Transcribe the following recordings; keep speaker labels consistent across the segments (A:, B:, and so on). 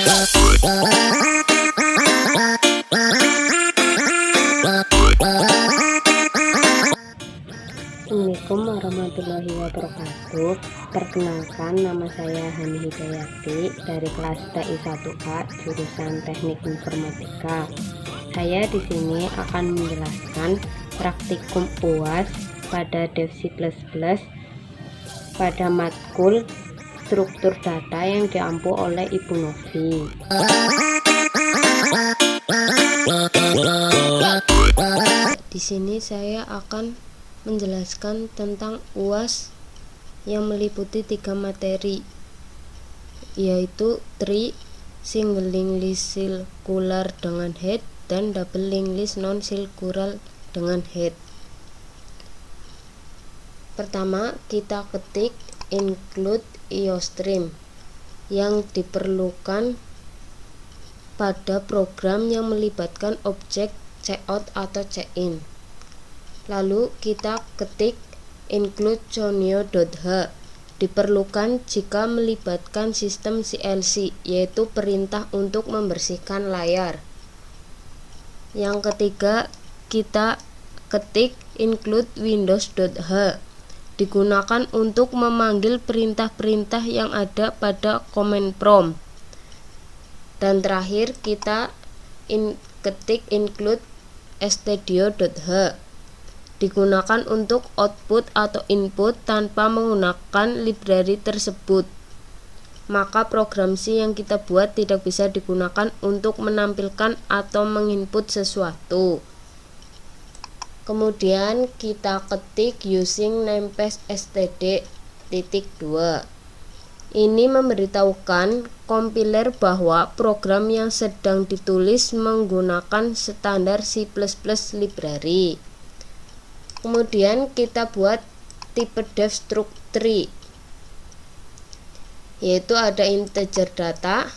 A: Assalamualaikum warahmatullahi wabarakatuh. Perkenalkan, nama saya Hani Hidayati dari kelas TI 1A jurusan Teknik Informatika. Saya di sini akan menjelaskan praktikum UAS pada Dev C++ pada matkul struktur data yang diampu oleh Ibu Novi. Di sini saya akan menjelaskan tentang UAS yang meliputi 3 materi, yaitu tree, single link list circular dengan head, dan double link list non circular dengan head. Pertama, kita ketik include iostream yang diperlukan pada program yang melibatkan objek cout atau cin. Lalu kita ketik include conio.h, diperlukan jika melibatkan sistem CLC, yaitu perintah untuk membersihkan layar. Yang ketiga, kita ketik include windows.h, digunakan untuk memanggil perintah-perintah yang ada pada command prompt. Dan terakhir, kita ketik include stdio.h, digunakan untuk output atau input tanpa menggunakan library tersebut. Maka program C yang kita buat tidak bisa digunakan untuk menampilkan atau menginput sesuatu. Kemudian kita ketik using namespace std.2. Ini memberitahukan kompiler bahwa program yang sedang ditulis menggunakan standar C++ library. Kemudian kita buat tipe dev struct tree, yaitu ada integer data,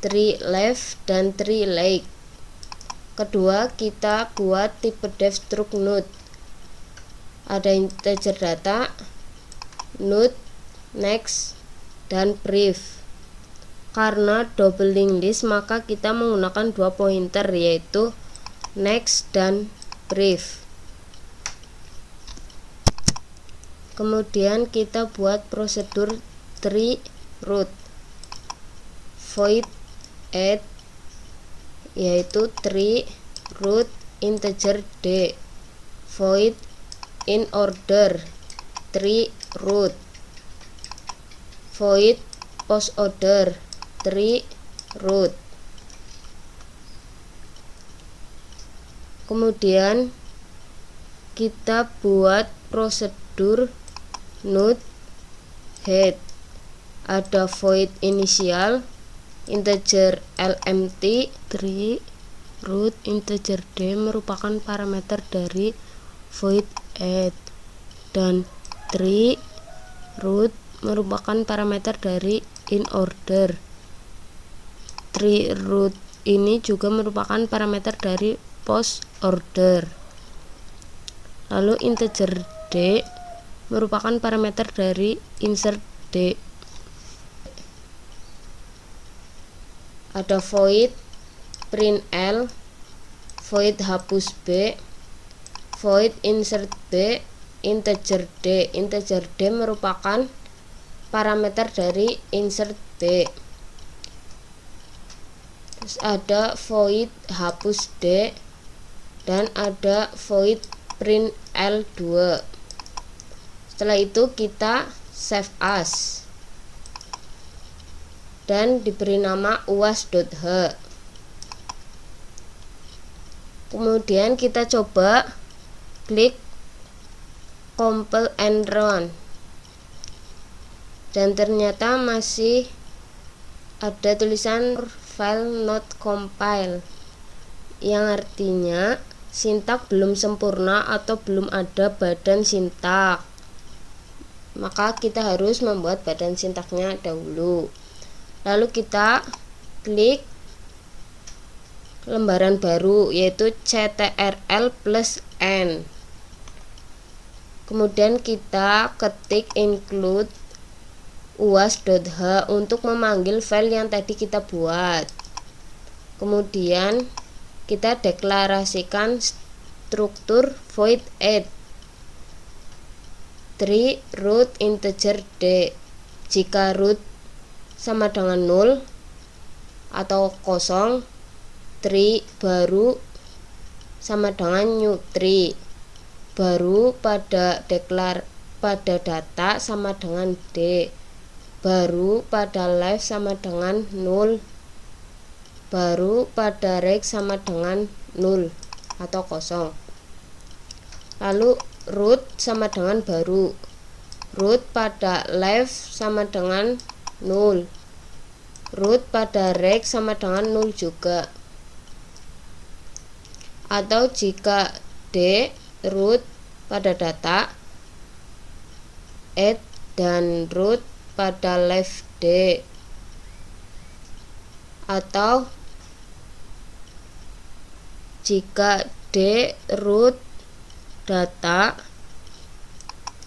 A: tree left, dan tree right. Kedua, kita buat tipe dev struct node, ada integer data, node, next, dan brief. Karena double link list, maka kita menggunakan 2 pointer, yaitu next dan brief. Kemudian kita buat prosedur tree root, void add, yaitu tree root integer d, void in order tree root, void post order tree root. Kemudian kita buat prosedur node head, ada void initial integer lmt, tree root integer d merupakan parameter dari void add, dan tree root merupakan parameter dari in order. Tree root ini juga merupakan parameter dari post order. Lalu integer d merupakan parameter dari insert d. Ada void print l, void hapus b, void insert b, integer d. Integer d merupakan parameter dari insert b. Terus ada void hapus d, dan ada void print l2. Setelah itu kita save as dan diberi nama uas.h. Kemudian kita coba klik compile and run, dan ternyata masih ada tulisan file not compile, yang artinya sintak belum sempurna atau belum ada badan sintak. Maka kita harus membuat badan sintaknya dahulu. Lalu kita klik lembaran baru, yaitu ctrl plus n. Kemudian kita ketik include uas.h untuk memanggil file yang tadi kita buat. Kemudian kita deklarasikan struktur void add 3 root integer d. Jika root sama dengan 0 atau kosong, 3 baru sama dengan new 3, baru pada data sama dengan d, baru pada live sama dengan 0, baru pada reg sama dengan 0 atau kosong. Lalu root sama dengan baru, root pada live sama dengan 0, root pada reg sama dengan 0 juga. Atau jika d root pada data, add dan root pada live d. Atau jika d root data,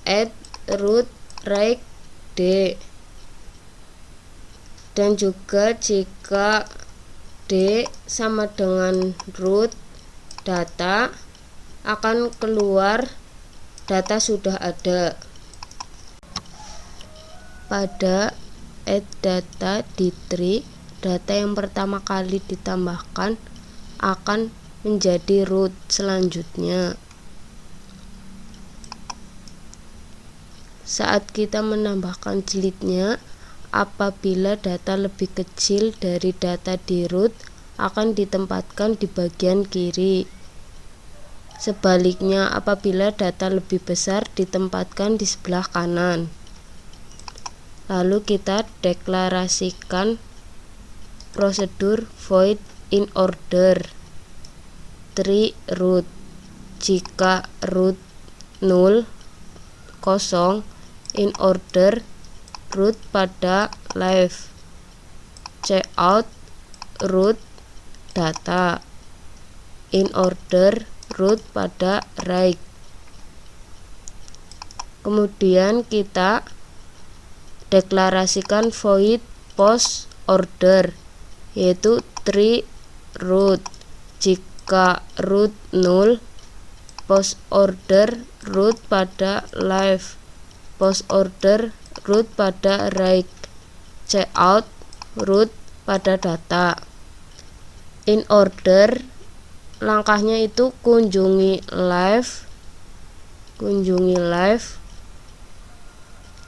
A: add root reg d. Dan juga jika d sama dengan root data, akan keluar data sudah ada. Pada add data di tree, data yang pertama kali ditambahkan akan menjadi root selanjutnya. Saat kita menambahkan jilidnya, apabila data lebih kecil dari data di root, akan ditempatkan di bagian kiri. Sebaliknya, apabila data lebih besar ditempatkan di sebelah kanan. Lalu kita deklarasikan prosedur void in order 3 root. Jika root 0 kosong, in order root pada live, cout root data, in order root pada right. Kemudian kita deklarasikan void post order, yaitu 3 root. Jika root 0, post order root pada live, post order root pada right, cout root pada data. In order, langkahnya itu kunjungi live,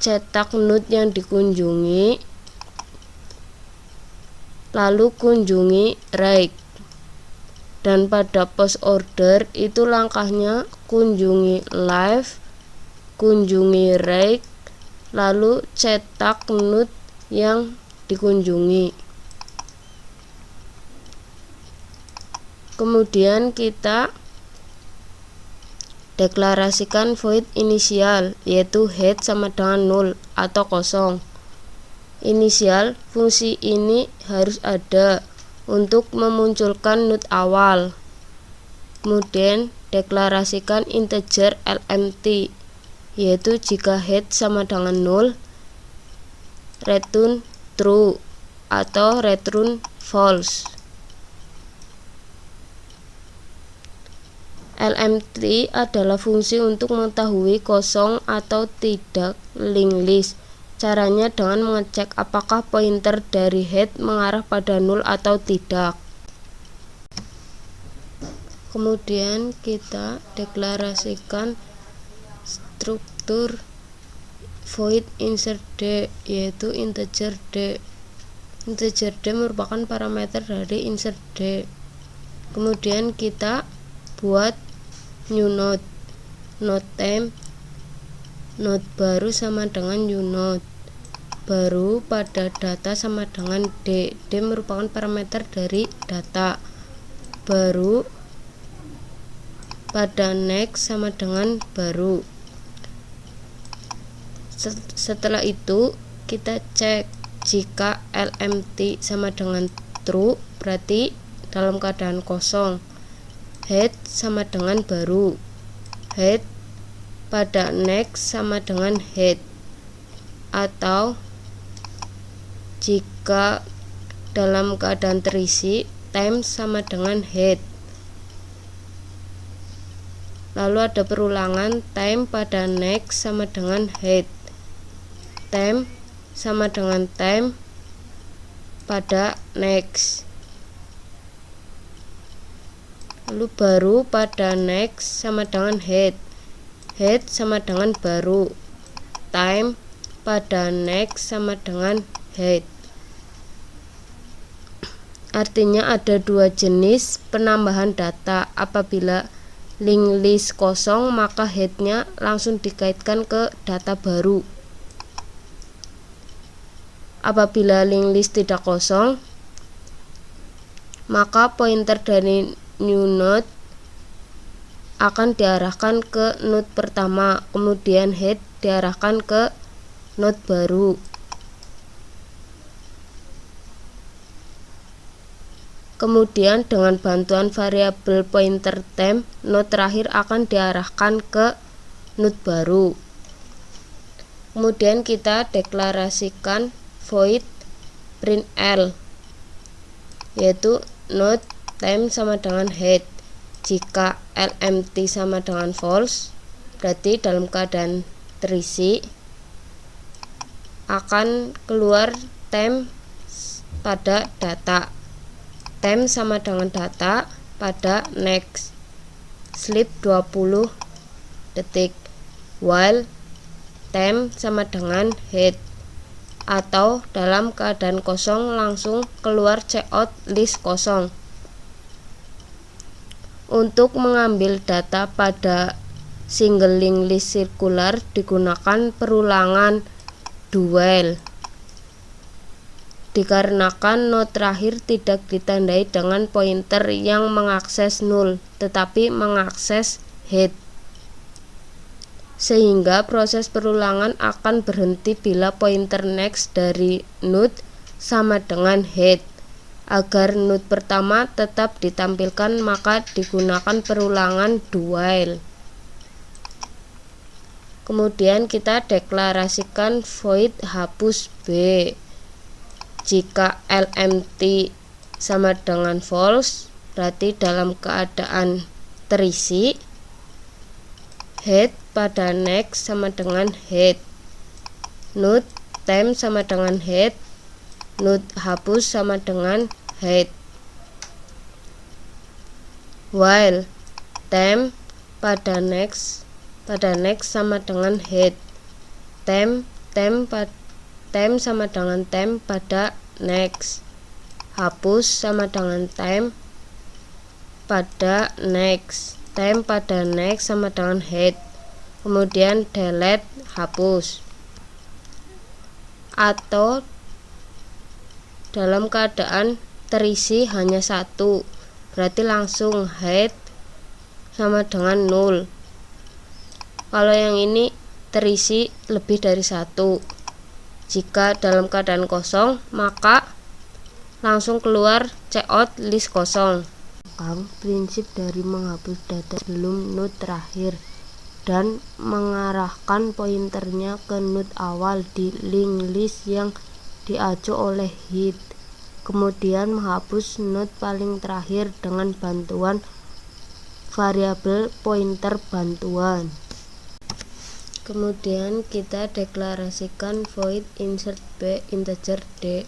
A: cetak node yang dikunjungi, lalu kunjungi reg. Dan pada post order itu langkahnya kunjungi live, kunjungi reg, lalu cetak node yang dikunjungi. Kemudian kita deklarasikan void inisial, yaitu head sama dengan 0 atau kosong. Inisial fungsi ini harus ada untuk memunculkan node awal. Kemudian deklarasikan integer lmt, yaitu jika head sama dengan 0, return true atau return false. LMT adalah fungsi untuk mengetahui kosong atau tidak linked list. Caranya dengan mengecek apakah pointer dari head mengarah pada 0 atau tidak. Kemudian kita deklarasikan struktur void insert d, yaitu integer d. Integer d merupakan parameter dari insert d. Kemudian kita buat new node, node temp, node baru sama dengan new node, baru pada data sama dengan d. D merupakan parameter dari data, baru pada next sama dengan baru. Setelah itu kita cek jika lmt sama dengan true, berarti dalam keadaan kosong. Head sama dengan baru, head pada next sama dengan head, atau Jika dalam keadaan terisi, time sama dengan head. Lalu ada perulangan, time pada next sama dengan head. Time sama dengan time pada next. Lalu baru pada next sama dengan head. Head sama dengan baru. Time pada next sama dengan head. Artinya ada dua jenis penambahan data. Apabila linked list kosong, maka headnya langsung dikaitkan ke data baru. Apabila linked list tidak kosong, maka pointer dari new node akan diarahkan ke node pertama, kemudian head diarahkan ke node baru. Kemudian dengan bantuan variabel pointer temp, node terakhir akan diarahkan ke node baru. Kemudian kita deklarasikan void printl, yaitu node temp sama dengan head. Jika lmt sama dengan false, berarti dalam keadaan terisi akan keluar temp pada data. Temp sama dengan data pada next. Sleep 20 detik. While temp sama dengan head. Atau dalam keadaan kosong langsung keluar cout list kosong. Untuk mengambil data pada single linked list circular digunakan perulangan dual. Dikarenakan node terakhir tidak ditandai dengan pointer yang mengakses null, tetapi mengakses head. Sehingga proses perulangan akan berhenti bila pointer next dari node sama dengan head. Agar node pertama tetap ditampilkan, maka digunakan perulangan dual. Kemudian kita deklarasikan void hapus B. Jika lmt sama dengan false, berarti dalam keadaan terisi, head pada next sama dengan head. Node temp sama dengan head. Node hapus sama dengan head. While temp pada next sama dengan head. Temp sama dengan temp pada next. Hapus sama dengan temp pada next. Temp pada next sama dengan head. Kemudian delete hapus. Atau dalam keadaan terisi hanya satu, berarti langsung head sama dengan null. Kalau yang ini terisi lebih dari satu. Jika dalam keadaan kosong, maka langsung keluar cout list kosong. Prinsip dari menghapus data sebelum node terakhir dan mengarahkan pointernya ke node awal di linked list yang diacu oleh head. Kemudian menghapus node paling terakhir dengan bantuan variabel pointer bantuan. Kemudian kita deklarasikan void insert b integer d.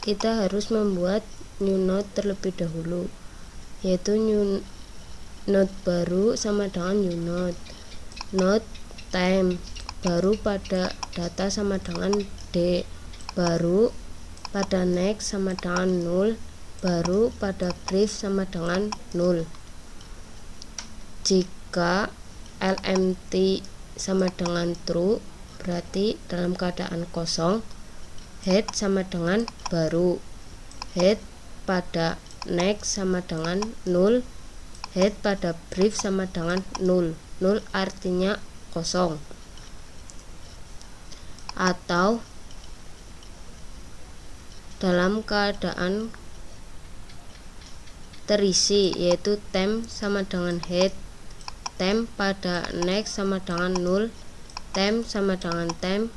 A: Kita harus membuat new node terlebih dahulu, yaitu new node baru sama dengan new node. Node temp baru pada data sama dengan d, baru pada next sama dengan null, baru pada brief sama dengan null. Jika lmt sama dengan true, berarti dalam keadaan kosong, head sama dengan baru. Head pada next sama dengan null, head pada brief sama dengan null. Null artinya kosong. Atau dalam keadaan terisi, yaitu temp sama dengan head. Temp pada next sama dengan null, temp sama dengan temp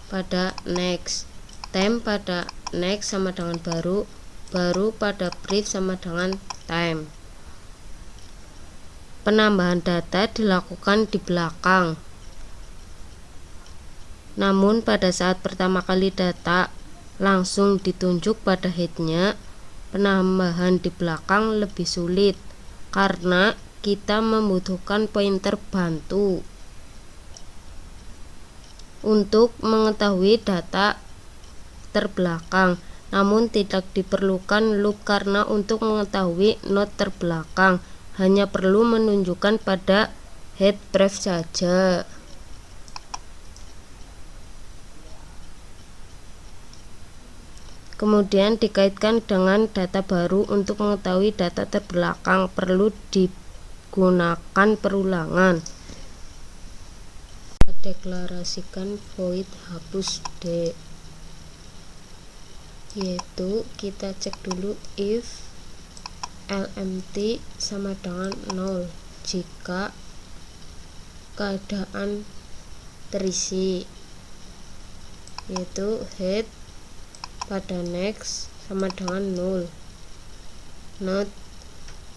A: pada next, time pada next sama dengan baru, baru pada brief sama dengan time. Penambahan data dilakukan di belakang. Namun pada saat pertama kali data langsung ditunjuk pada headnya, penambahan di belakang lebih sulit karena kita membutuhkan pointer bantu untuk mengetahui data terbelakang. Namun tidak diperlukan loop karena untuk mengetahui node terbelakang hanya perlu menunjukkan pada head brief saja. Kemudian dikaitkan dengan data baru untuk mengetahui data terbelakang perlu digunakan perulangan. Deklarasikan void hapus D, yaitu kita cek dulu if lmt sama dengan 0 jika keadaan terisi, yaitu head pada next sama dengan 0, node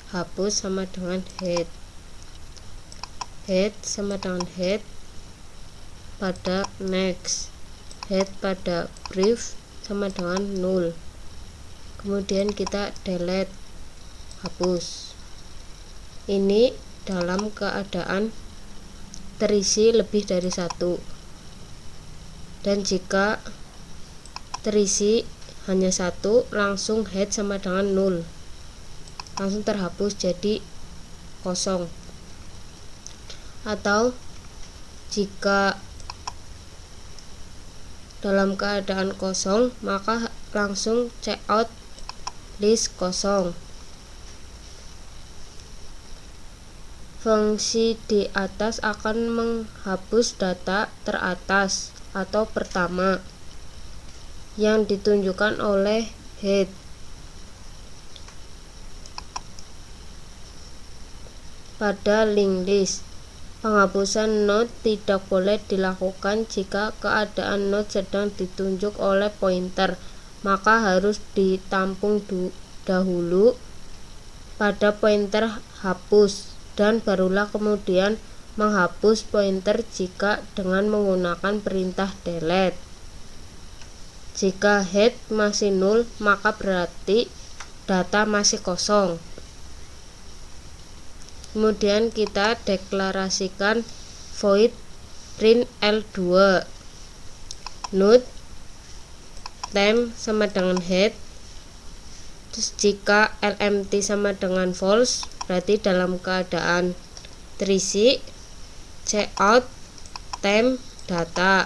A: hapus sama dengan head, head sama dengan head pada next, head pada brief sama dengan 0. Kemudian kita delete, hapus. Ini dalam keadaan terisi lebih dari 1, dan jika terisi hanya 1 langsung head sama dengan 0, langsung terhapus jadi kosong. Atau jika dalam keadaan kosong maka langsung check out list kosong. Fungsi di atas akan menghapus data teratas atau pertama yang ditunjukkan oleh head. Pada linked list, penghapusan node tidak boleh dilakukan jika keadaan node sedang ditunjuk oleh pointer, maka harus ditampung dahulu pada pointer hapus dan barulah kemudian menghapus pointer jika dengan menggunakan perintah delete. Jika head masih 0 maka berarti data masih kosong. Kemudian kita deklarasikan void print L2, node time sama dengan head. Terus jika lmt sama dengan false berarti dalam keadaan terisi, check out time data,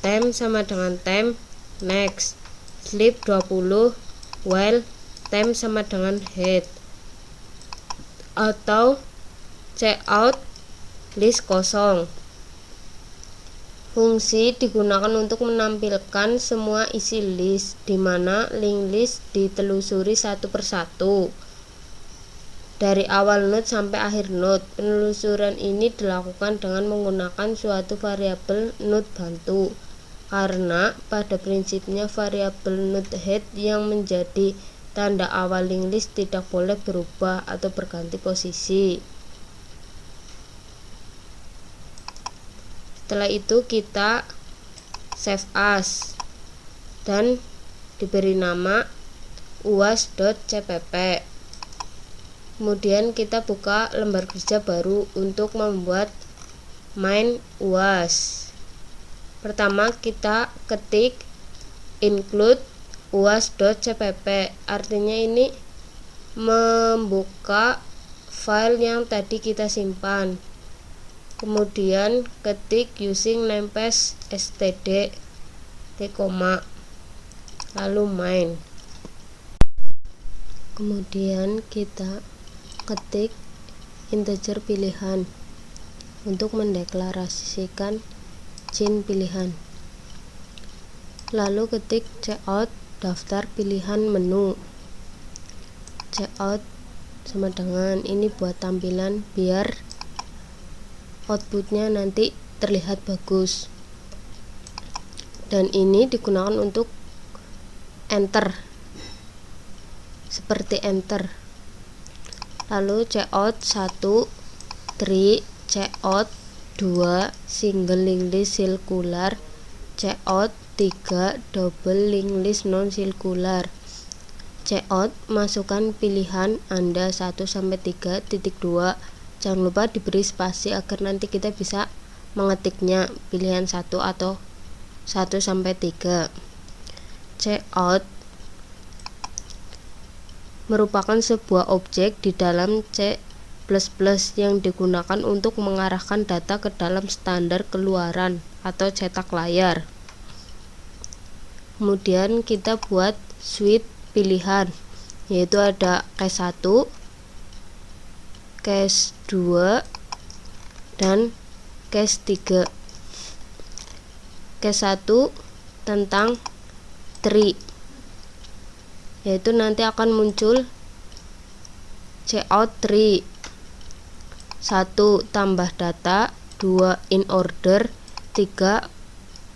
A: time sama dengan time next, sleep 20 while time sama dengan head, atau check out list kosong. Fungsi digunakan untuk menampilkan semua isi list, di mana linked list ditelusuri satu persatu dari awal node sampai akhir node. Penelusuran ini dilakukan dengan menggunakan suatu variabel node bantu, karena pada prinsipnya variabel node head yang menjadi tanda awal linked list tidak boleh berubah atau berganti posisi. Setelah itu kita save as dan diberi nama uas.cpp. Kemudian kita buka lembar kerja baru untuk membuat main uas. Pertama kita ketik include uas.cpp, artinya ini membuka file yang tadi kita simpan. Kemudian ketik using namespace std lalu main. Kemudian kita ketik integer pilihan untuk mendeklarasikan chain pilihan. Lalu ketik checkout daftar pilihan menu. Checkout sama dengan ini buat tampilan biar outputnya nanti terlihat bagus. dan ini digunakan untuk enter, seperti enter. Lalu cout 1 3, cout 2 single linked list sirkular, cout 3 double linked list non sirkular. Cout masukkan pilihan Anda 1-3, titik 2. Jangan lupa diberi spasi agar nanti kita bisa mengetiknya pilihan 1 atau 1-3. Cout merupakan sebuah objek di dalam C++ yang digunakan untuk mengarahkan data ke dalam standar keluaran atau cetak layar. Kemudian kita buat suite pilihan, yaitu ada case 1, case 2, dan case 3. Case 1 tentang tree, yaitu nanti akan muncul cout tree 1 tambah data, 2 in order, 3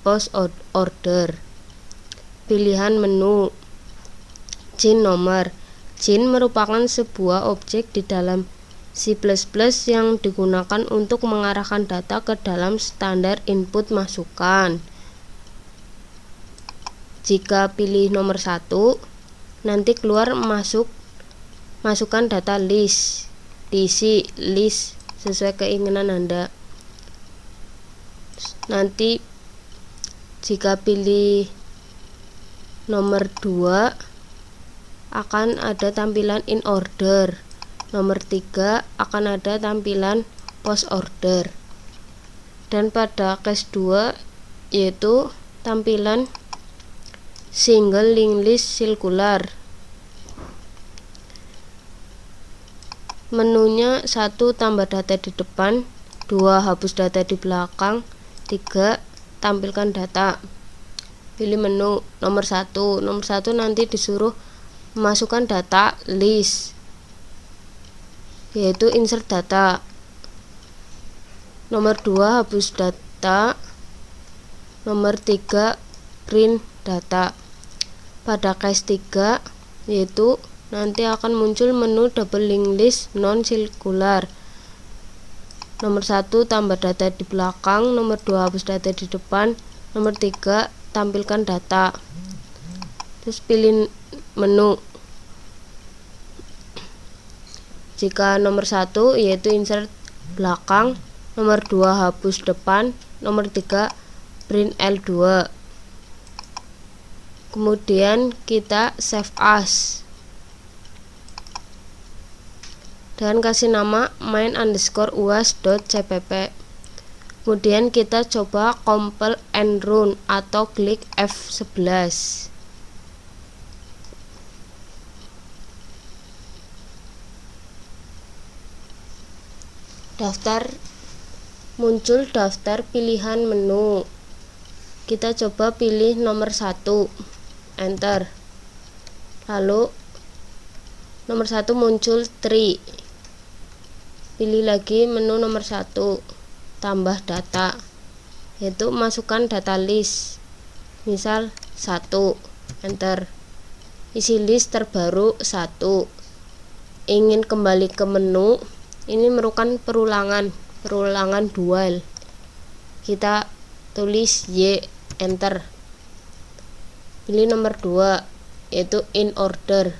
A: post order. Pilihan menu Jin nomor. Jin merupakan sebuah objek di dalam C++ yang digunakan untuk mengarahkan data ke dalam standar input masukan. Jika pilih nomor 1, nanti keluar masukkan data list, diisi list sesuai keinginan Anda. Nanti jika pilih nomor 2 akan ada tampilan in order. Nomor 3 akan ada tampilan post order. Dan pada case 2 yaitu tampilan single linked list sirkular. Menunya 1 tambah data di depan, 2 hapus data di belakang, 3 tampilkan data. Pilih menu nomor 1. Nomor 1 nanti disuruh memasukkan data list, yaitu insert data. Nomor 2 hapus data. Nomor 3 print data. Pada case 3 yaitu nanti akan muncul menu double linked list non sirkular. Nomor 1 tambah data di belakang, nomor 2 hapus data di depan, nomor 3 tampilkan data. Terus pilih menu. Jika nomor 1 yaitu insert belakang, nomor 2 hapus depan, nomor 3 print L2. Kemudian kita save as dan kasih nama main_uas.cpp. Kemudian kita coba compile and run atau klik F11. Muncul daftar pilihan menu. Kita coba pilih nomor 1, enter. Lalu nomor 1 muncul tree. Pilih lagi menu nomor 1, tambah data, yaitu masukkan data list, misal 1, enter. Isi list terbaru 1. Ingin kembali ke menu, ini merupakan perulangan dual. Kita tulis Y, enter. Pilih nomor 2, yaitu in order.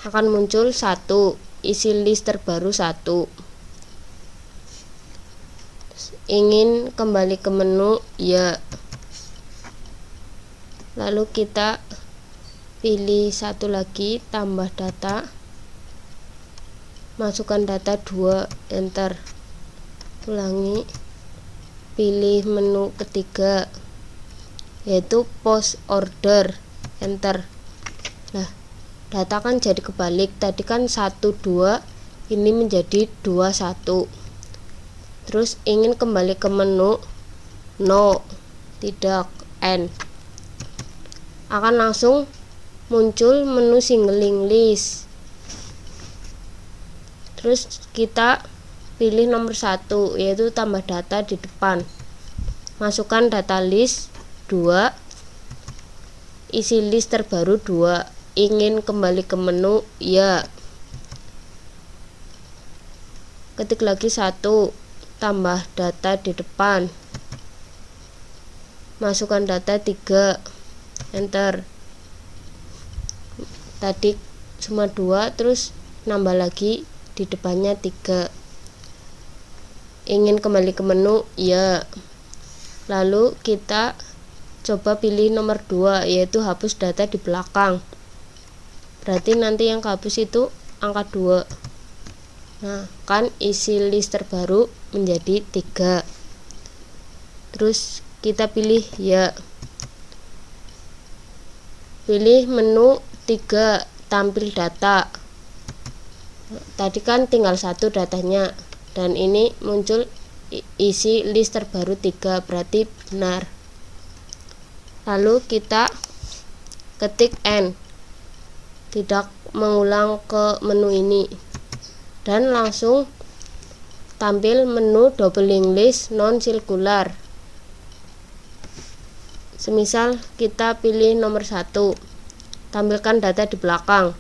A: Akan muncul 1, isi list terbaru 1. Ingin kembali ke menu, ya. Lalu kita pilih 1 lagi, tambah data, masukkan data 2, enter. Ulangi, pilih menu ketiga, yaitu post order, enter. Nah, data kan jadi kebalik, tadi kan 1-2, ini menjadi 2-1. Terus ingin kembali ke menu, no, tidak, N. Akan langsung muncul menu single linked list. Terus kita pilih nomor 1, yaitu tambah data di depan. Masukkan data list 2, isi list terbaru 2. Ingin kembali ke menu? Ya. Ketik lagi 1, tambah data di depan. Masukkan data 3, enter. Tadi cuma 2, terus nambah lagi di depannya 3. Ingin kembali ke menu? Ya. Lalu kita coba pilih nomor 2, yaitu hapus data di belakang. Berarti nanti yang kehapus itu angka 2. Nah, kan isi list terbaru menjadi 3. Terus kita pilih ya. Pilih menu 3, tampil data. Tadi kan tinggal 1 datanya, dan ini muncul isi list terbaru 3, berarti benar. Lalu kita ketik N, tidak mengulang ke menu ini, dan langsung tampil menu double linked list non circular. Semisal kita pilih nomor 1, tampilkan data di belakang,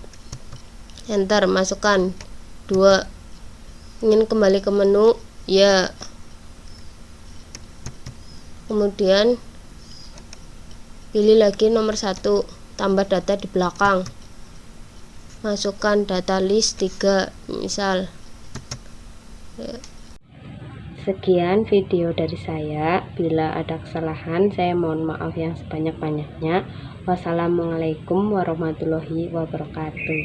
A: enter. Masukkan 2, ingin kembali ke menu? Ya. Kemudian pilih lagi nomor 1, tambah data di belakang. Masukkan data list 3, misal. Sekian video dari saya. Bila ada kesalahan, saya mohon maaf yang sebanyak-banyaknya. Wassalamualaikum warahmatullahi wabarakatuh.